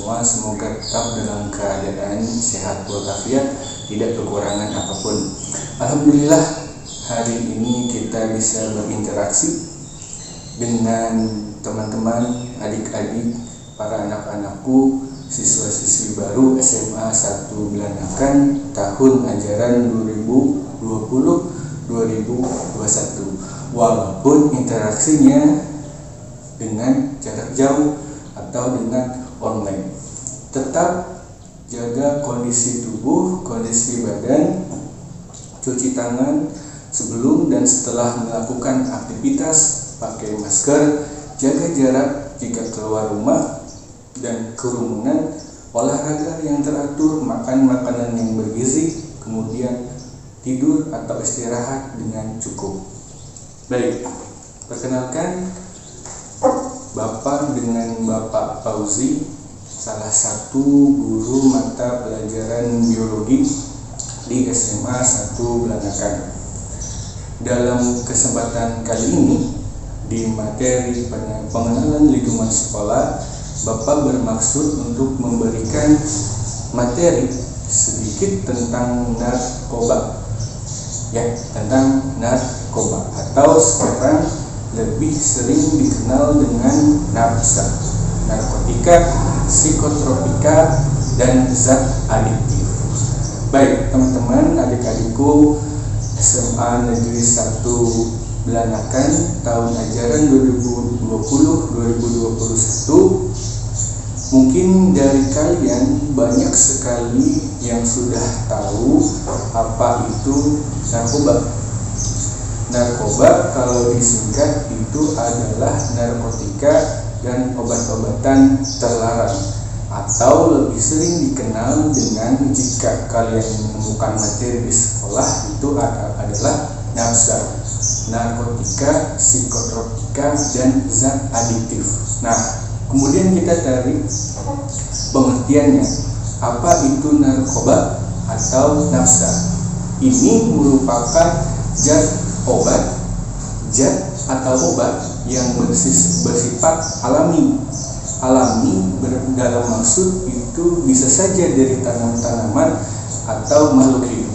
semua semoga tetap dalam keadaan sehat walafiat, tidak kekurangan apapun. Alhamdulillah hari ini kita bisa berinteraksi dengan teman-teman, adik-adik, para anak-anakku, siswa-siswi baru SMA 1 Belanakan tahun ajaran 2020-2021. Walaupun interaksinya dengan jarak jauh atau dengan online, tetap jaga kondisi tubuh, kondisi badan, cuci tangan sebelum dan setelah melakukan aktivitas, pakai masker, jaga jarak jika keluar rumah, dan kerumunan, olahraga yang teratur, makan makanan yang bergizi, kemudian tidur atau istirahat dengan cukup. Baik, perkenalkan Bapak dengan Bapak Fauzi, salah satu guru mata pelajaran biologi di SMA 1 Belanakan. Dalam kesempatan kali ini, di materi pengenalan lingkungan sekolah, Bapak bermaksud untuk memberikan materi sedikit tentang narkoba, tentang narkoba atau sekarang lebih sering dikenal dengan nafsa, narkotika, psikotropika, dan zat adiktif. Baik teman-teman, adik-adikku SMA Negeri 1 Belanakan tahun ajaran 2020-2021, mungkin dari kalian banyak sekali yang sudah tahu apa itu narkoba. Narkoba kalau disingkat itu adalah narkotika dan obat-obatan terlarang, atau lebih sering dikenal dengan, jika kalian menemukan materi di sekolah, itu adalah nafsa, narkotika, psikotropika, dan zat adiktif. Nah, kemudian kita cari pengertiannya. Apa itu narkoba atau nafsa? Ini merupakan zat atau obat yang bersifat alami. Dalam maksud itu bisa saja dari tanaman-tanaman atau makhluk hidup.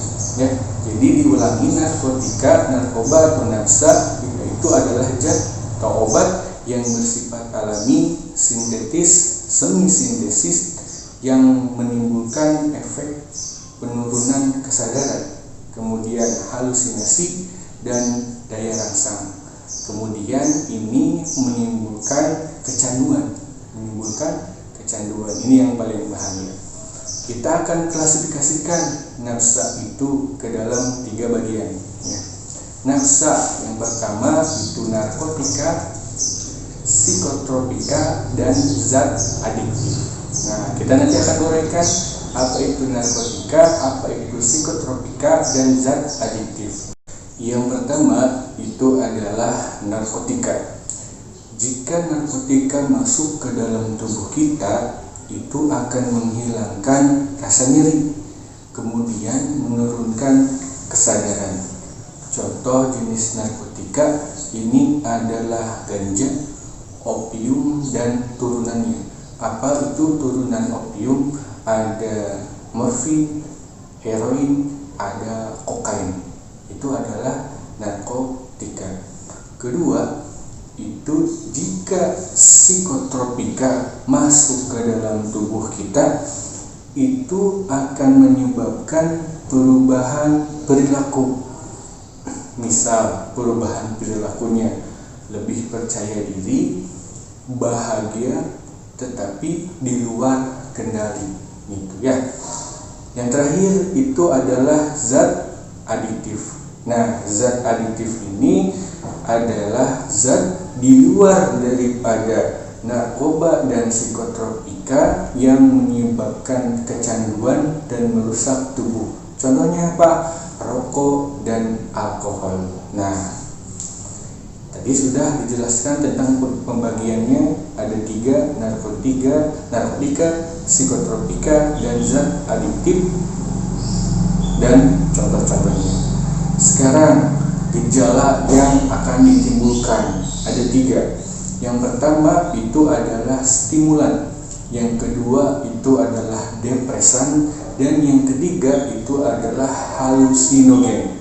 Jadi diulangi, narkoba atau nafsa itu adalah zat atau obat yang bersifat alami, sintetis, semi-sintesis, yang menimbulkan efek penurunan kesadaran, kemudian halusinasi, dan daya rangsang. Kemudian ini menimbulkan kecanduan. Ini yang paling bahaya. Kita akan klasifikasikan nafsa itu ke dalam 3 bagian. Nafsa yang pertama itu narkotika, psikotropika, dan zat adiktif. Nah, kita nanti akan uraikan apa itu narkotika, apa itu psikotropika, dan zat adiktif. Yang pertama itu adalah narkotika. Jika narkotika masuk ke dalam tubuh kita, itu akan menghilangkan rasa nyeri, kemudian menurunkan kesadaran. Contoh jenis narkotika ini adalah ganja, opium, dan turunannya. Apa itu turunan opium? Ada morfin, heroin, ada kokain. Itu adalah narkotika. Kedua, itu jika psikotropika masuk ke dalam tubuh kita, itu akan menyebabkan perubahan perilaku. Misal perubahan perilakunya lebih percaya diri, bahagia, tetapi di luar kendali. Yang terakhir itu adalah zat adiktif. Nah, zat adiktif ini adalah zat di luar daripada narkoba dan psikotropika yang menyebabkan kecanduan dan merusak tubuh. Contohnya apa? Rokok dan alkohol. Nah, tadi sudah dijelaskan tentang pembagiannya, ada 3, narkotika, psikotropika, dan zat adiktif, dan contoh-contohnya. Sekarang gejala yang akan ditimbulkan ada 3. Yang pertama itu adalah stimulan. yang kedua itu adalah depresan, dan yang ketiga itu adalah halusinogen.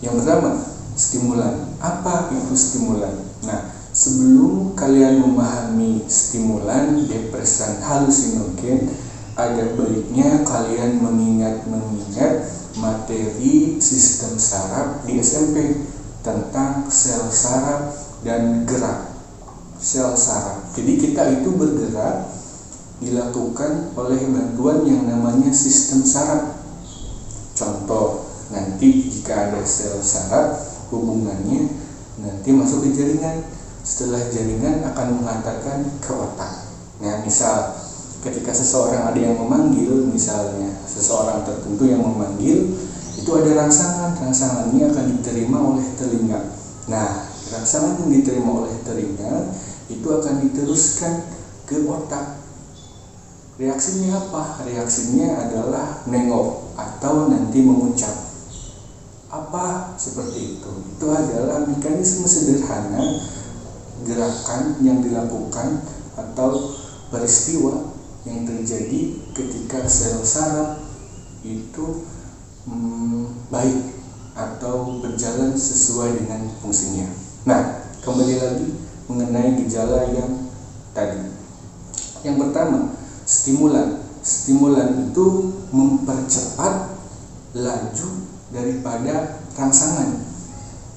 Yang pertama, stimulan. Apa itu stimulan? Nah, sebelum kalian memahami stimulan, depresan, halusinogen, ada baiknya kalian mengingat materi sistem saraf di SMP tentang sel saraf dan gerak sel saraf. Jadi kita itu bergerak dilakukan oleh bantuan yang namanya sistem saraf. Contoh, nanti jika ada sel saraf, hubungannya nanti masuk ke jaringan. Setelah jaringan akan mengantarkan ke otak. Nah, misal ketika seseorang ada yang memanggil, misalnya seseorang tertentu yang memanggil, itu ada rangsangannya akan diterima oleh telinga. Nah, rangsangan yang diterima oleh telinga itu akan diteruskan ke otak. Reaksinya apa? Reaksinya adalah nengok atau nanti mengucap. Apa seperti itu? Itu adalah mekanisme sederhana gerakan yang dilakukan atau peristiwa yang terjadi ketika sel saraf itu baik atau berjalan sesuai dengan fungsinya. Nah, kembali lagi mengenai gejala yang tadi. Yang pertama, stimulan. Stimulan itu mempercepat laju daripada rangsangan.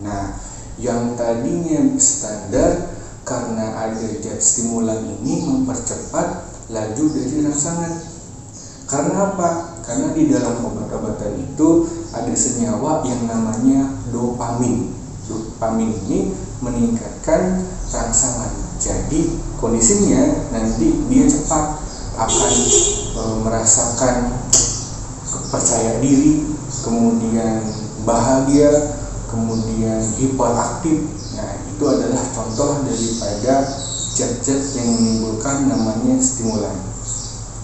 Nah, yang tadinya standar, karena ada zat stimulan ini mempercepat laju dari rangsangan. Karena apa? Karena di dalam obat-obatan itu ada senyawa yang namanya dopamin. Dopamin ini meningkatkan rangsangan. Jadi kondisinya nanti dia cepat akan merasakan percaya diri, kemudian bahagia, kemudian hiperaktif. Nah, itu adalah contoh daripada zat-zat yang menimbulkan namanya stimulan.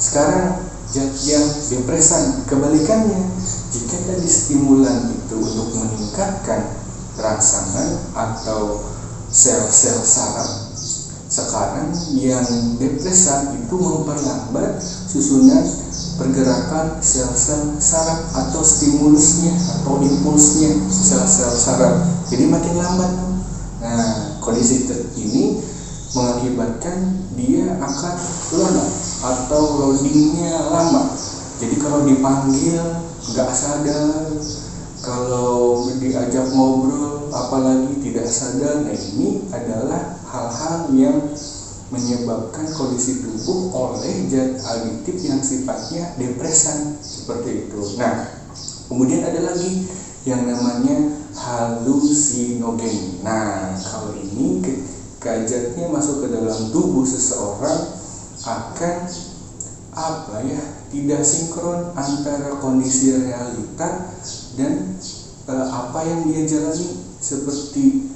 Sekarang zat yang depresan, kebalikannya. Jika tadi stimulan itu untuk meningkatkan rangsangan atau sel-sel saraf, sekarang yang depresan itu memperlambat susunan pergerakan sel-sel saraf atau stimulusnya atau impulsnya sel-sel saraf. Jadi makin lambat. Nah, kondisi ini mengakibatkan dia akan loading atau loadingnya lama. Jadi kalau dipanggil nggak sadar, kalau diajak ngobrol apalagi tidak sadar. Nah, ini adalah hal-hal yang menyebabkan kondisi tubuh oleh zat aditif yang sifatnya depresan seperti itu. Nah, kemudian ada lagi yang namanya halusinogen. Nah, kalau ini ketika zatnya masuk ke dalam tubuh seseorang akan tidak sinkron antara kondisi realita dan apa yang dia jalani, seperti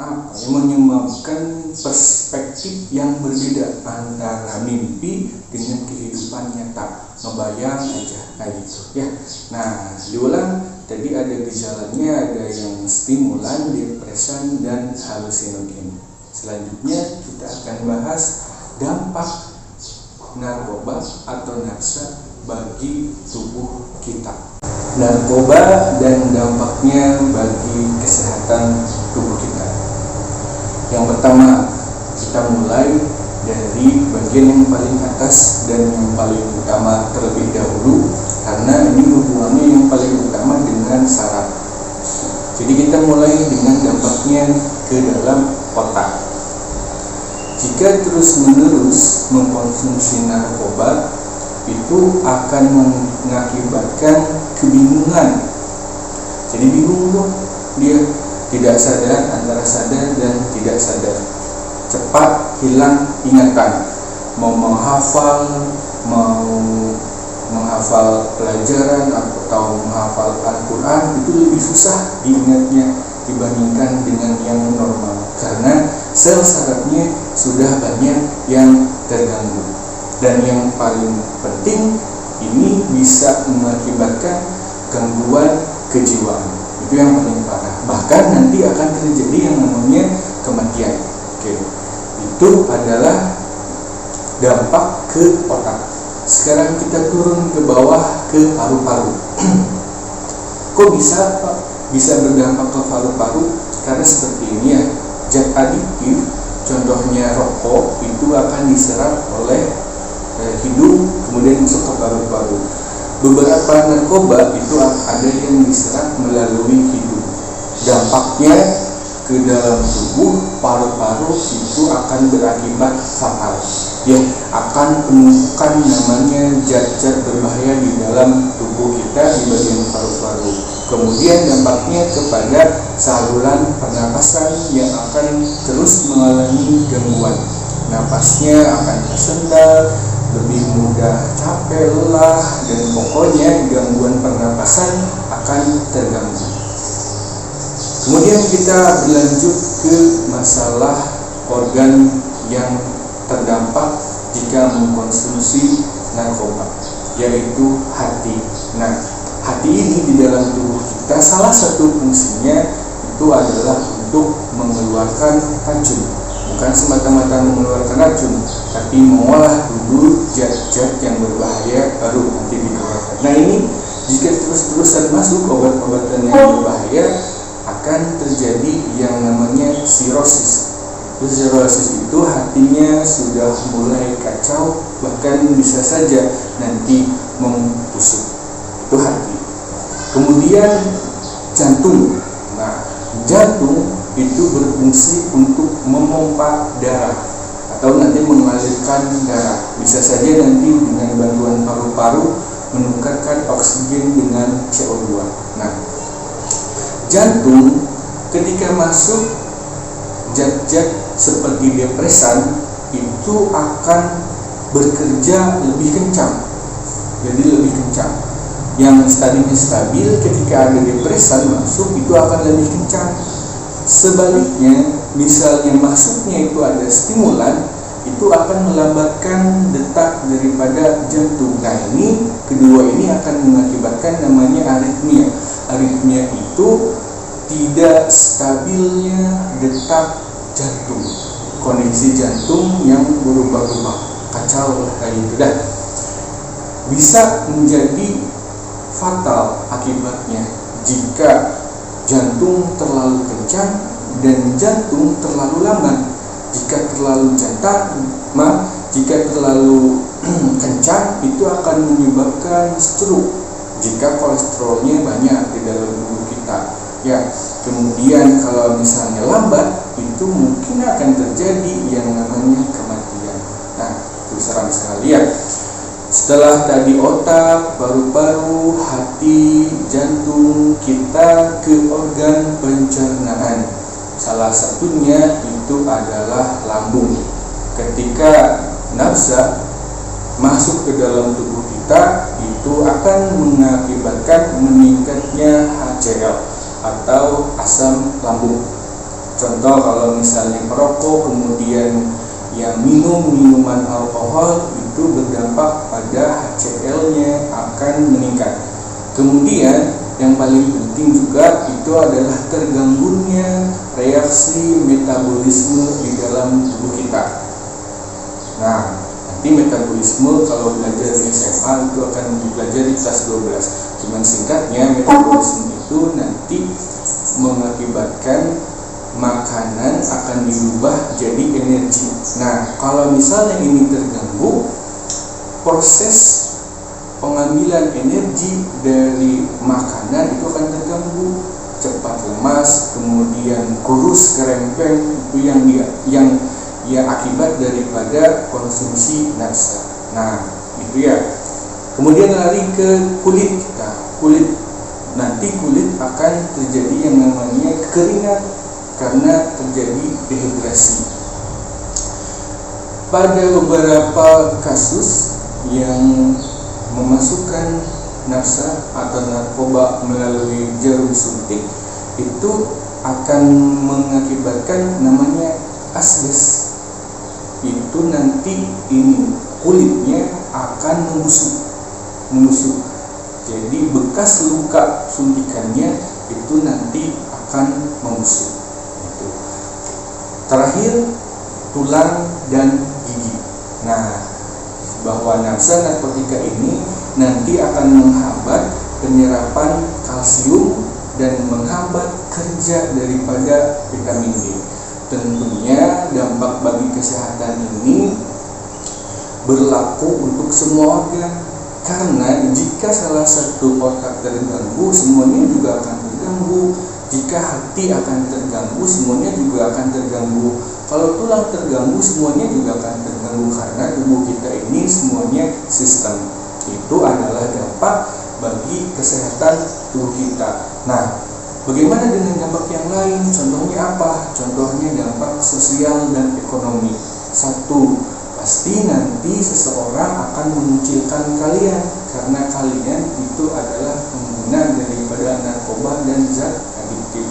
yang menyebabkan perspektif yang berbeda antara mimpi dengan kehidupan nyata. Ngebayang aja, gitu ya. Nah, diulang, tadi ada gejalanya, ada yang stimulan, depresan, dan halusinogen. Selanjutnya kita akan bahas dampak narkoba atau nafsa bagi tubuh kita. Narkoba dan dampaknya bagi kesehatan tubuh kita. Yang pertama, kita mulai dari bagian yang paling atas dan yang paling utama terlebih dahulu, karena ini hubungannya yang paling utama dengan saraf. Jadi kita mulai dengan dampaknya ke dalam otak. Jika terus-menerus mengkonsumsi narkoba, itu akan mengakibatkan kebingungan. Jadi bingung tuh, dia tidak sadar, antara sadar dan tidak sadar. Cepat hilang ingatan. Mau menghafal pelajaran atau menghafal Al-Quran itu lebih susah diingatnya dibandingkan dengan yang normal, karena sel sarafnya sudah banyak yang terganggu. Dan yang paling penting, ini bisa mengakibatkan gangguan kejiwaan. Itu yang paling parah. Bahkan nanti akan terjadi yang namanya kematian. Itu adalah dampak ke otak. Sekarang kita turun ke bawah ke paru-paru. Kok bisa Pak? Bisa berdampak ke paru-paru? Karena seperti ini ya, zat adiktif, contohnya rokok, itu akan diserap oleh hidung, kemudian masuk ke paru-paru. Beberapa narkoba itu ada yang diserap melalui hidung. Dampaknya ke dalam tubuh, paru-paru itu akan berakibat fatal. Ya, akan penumpukan namanya zat-zat berbahaya di dalam tubuh kita di bagian paru-paru. Kemudian dampaknya kepada saluran pernapasan yang akan terus mengalami gangguan. Napasnya akan tersendat, lebih mudah capek, lelah, dan pokoknya gangguan pernapasan akan terganggu. Kemudian kita berlanjut ke masalah organ yang terdampak jika mengkonsumsi narkoba, yaitu hati. Nah, hati ini di dalam tubuh kita salah satu fungsinya itu adalah untuk mengeluarkan racun. Bukan semata-mata mengeluarkan racun, tapi mengolah dulu zat-zat yang berbahaya baru nanti dikeluarkan. Nah, ini jika terus-terusan masuk obat-obatan yang berbahaya, akan terjadi yang namanya sirosis. Sirosis itu hatinya sudah mulai kacau, bahkan bisa saja nanti membusuk. Itu hati. Kemudian jantung. Nah, jantung itu berfungsi untuk memompa darah atau nanti mengalirkan darah. Bisa saja nanti dengan bantuan paru-paru menukarkan oksigen dengan CO2. Nah, jantung ketika masuk zat-zat seperti depresan itu akan bekerja lebih kencang, jadi lebih kencang. Yang tadinya stabil ketika ada depresan masuk itu akan lebih kencang. Sebaliknya, misalnya masuknya itu ada stimulan, itu akan melambatkan detak daripada jantung. Nah, ini kedua ini akan mengakibatkan namanya aritmia. Aritmia itu tidak stabilnya detak jantung, kondisi jantung yang berubah-ubah, kacau kayak gitu dah. Bisa menjadi fatal akibatnya jika jantung terlalu kencang dan jantung terlalu lambat. Jika terlalu jika terlalu kencang itu akan menyebabkan stroke jika kolesterolnya banyak di dalam tubuh kita. Ya, kemudian kalau misalnya lambat itu mungkin akan terjadi yang namanya kematian. Nah, itu seram sekali ya. Setelah tadi otak, paru-paru, hati, jantung, kita ke organ pencernaan. Salah satunya itu adalah lambung. Ketika nafsa masuk ke dalam tubuh kita, itu akan mengakibatkan meningkatnya HCl atau asam lambung. Contoh kalau misalnya perokok kemudian yang minum minuman alkohol itu berdampak pada HCl-nya akan meningkat. Kemudian yang paling penting juga itu adalah terganggunya reaksi metabolisme di dalam tubuh kita. Nah, nanti metabolisme kalau belajar di SMA itu akan dipelajari kelas 12. Cuman singkatnya, metabolisme itu nanti mengakibatkan makanan akan dirubah jadi energi. Nah, kalau misalnya ini terganggu, proses pengambilan energi dari makanan itu akan terganggu, cepat lemas, kemudian kurus, kerempeng, itu yang akibat daripada konsumsi nafsa. Nah, itu ya. Kemudian lari ke kulit kita. Nanti kulit akan terjadi yang namanya kekeringan karena terjadi dehidrasi. Pada beberapa kasus yang memasukkan nafsa atau narkoba melalui jarum suntik itu akan mengakibatkan namanya asbes. Itu nanti ini kulitnya akan membusuk. Jadi bekas luka suntikannya itu nanti akan membusuk. Terakhir, tulang dan gigi. Nah, bahwa nafsa narkotika ini nanti akan menghambat penyerapan kalsium dan menghambat kerja daripada vitamin D. Tentunya dampak bagi kesehatan ini berlaku untuk semua organ, karena jika salah satu organ terganggu, semuanya juga akan terganggu. Jika hati akan terganggu, semuanya juga akan terganggu. Kalau tulang terganggu, semuanya juga akan terganggu, karena tubuh kita ini semuanya sistem. Itu adalah dampak bagi kesehatan tubuh kita. Nah, bagaimana dengan dampak yang lain? Contohnya apa? Contohnya dampak sosial dan ekonomi. Satu, pasti nanti seseorang akan mengucilkan kalian, karena kalian itu adalah pengguna daripada narkoba dan zat adiktif.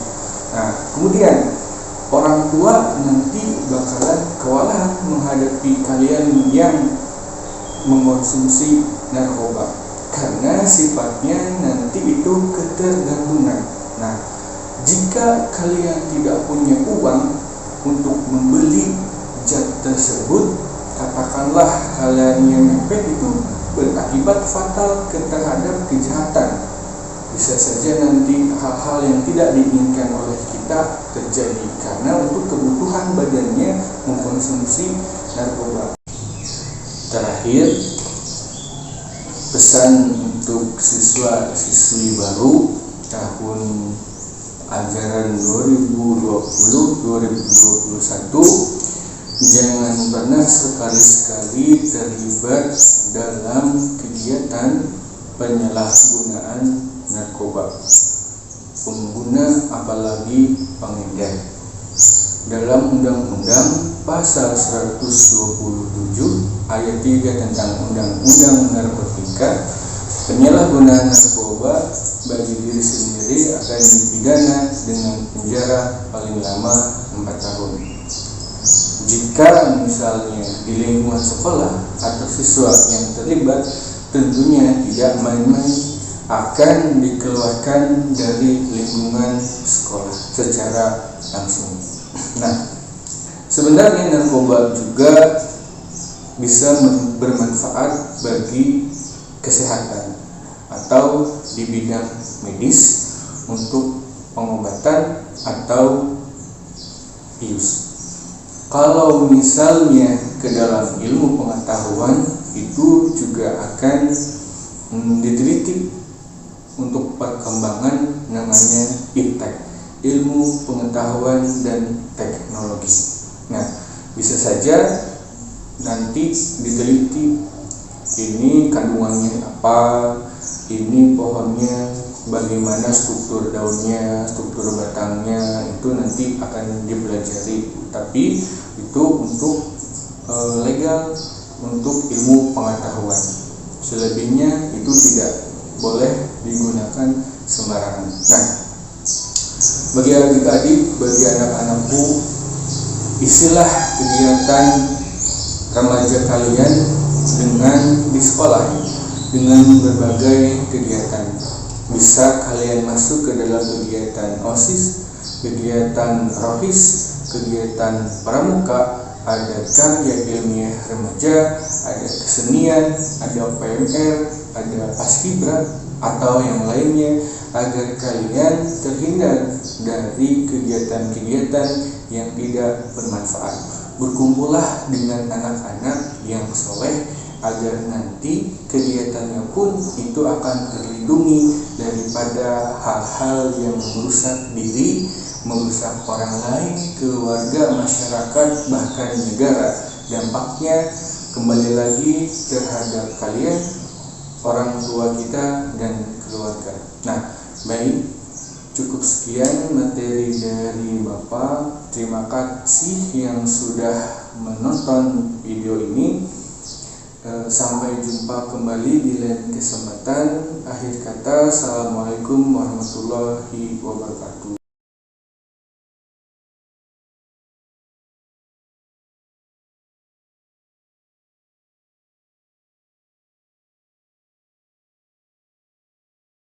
Nah, kemudian orang tua nanti bakalan kewalahan menghadapi kalian yang mengkonsumsi narkoba, karena sifatnya nanti itu ketergantungan. Nah, jika kalian tidak punya uang untuk membeli zat tersebut, katakanlah kalian yang mepet, itu berakibat fatal terhadap kejahatan. Bisa saja nanti hal-hal yang tidak diinginkan oleh kita terjadi, karena untuk kebutuhan badannya mengkonsumsi narkoba. Terakhir, pesan untuk siswa-siswi baru tahun ajaran 2020-2021, jangan pernah sekali-sekali terlibat dalam kegiatan penyalahgunaan narkoba, pengguna apalagi pengedar. Dalam Undang-Undang Pasal 127 Ayat 3 tentang Undang-Undang Narkotika, penyalahgunaan narkoba bagi diri sendiri akan dipidana dengan penjara paling lama 4 tahun. Jika misalnya di lingkungan sekolah atau siswa yang terlibat, tentunya tidak main-main, akan dikeluarkan dari lingkungan sekolah secara langsung. Nah, sebenarnya narkoba juga bisa bermanfaat bagi kesehatan atau di bidang medis untuk pengobatan atau bius. Kalau misalnya ke dalam ilmu pengetahuan, itu juga akan diteliti untuk perkembangan namanya IPTEK, ilmu pengetahuan dan teknologi. Nah, bisa saja nanti diteliti ini kandungannya apa, ini pohonnya bagaimana struktur daunnya, struktur batangnya, itu nanti akan dipelajari. Tapi itu untuk legal, untuk ilmu pengetahuan. Selebihnya itu tidak boleh digunakan sembarangan. Nah, bagi adik-adik, bagi anak-anakku, isilah kegiatan remaja kalian dengan di sekolah dengan berbagai kegiatan. Bisa kalian masuk ke dalam kegiatan OSIS, kegiatan ROHIS, kegiatan pramuka, ada karya ilmiah remaja, ada kesenian, ada PMR, ada paskibra atau yang lainnya, agar kalian terhindar dari kegiatan-kegiatan yang tidak bermanfaat. Berkumpullah dengan anak-anak yang soleh, agar nanti kegiatannya pun itu akan terlindungi daripada hal-hal yang merusak diri, merusak orang lain, keluarga, masyarakat, bahkan negara. Dampaknya kembali lagi terhadap kalian, orang tua kita, dan keluarga. Nah, baik, cukup sekian materi dari Bapak. Terima kasih yang sudah menonton video ini. Sampai jumpa kembali di lain kesempatan. Akhir kata, assalamualaikum warahmatullahi wabarakatuh.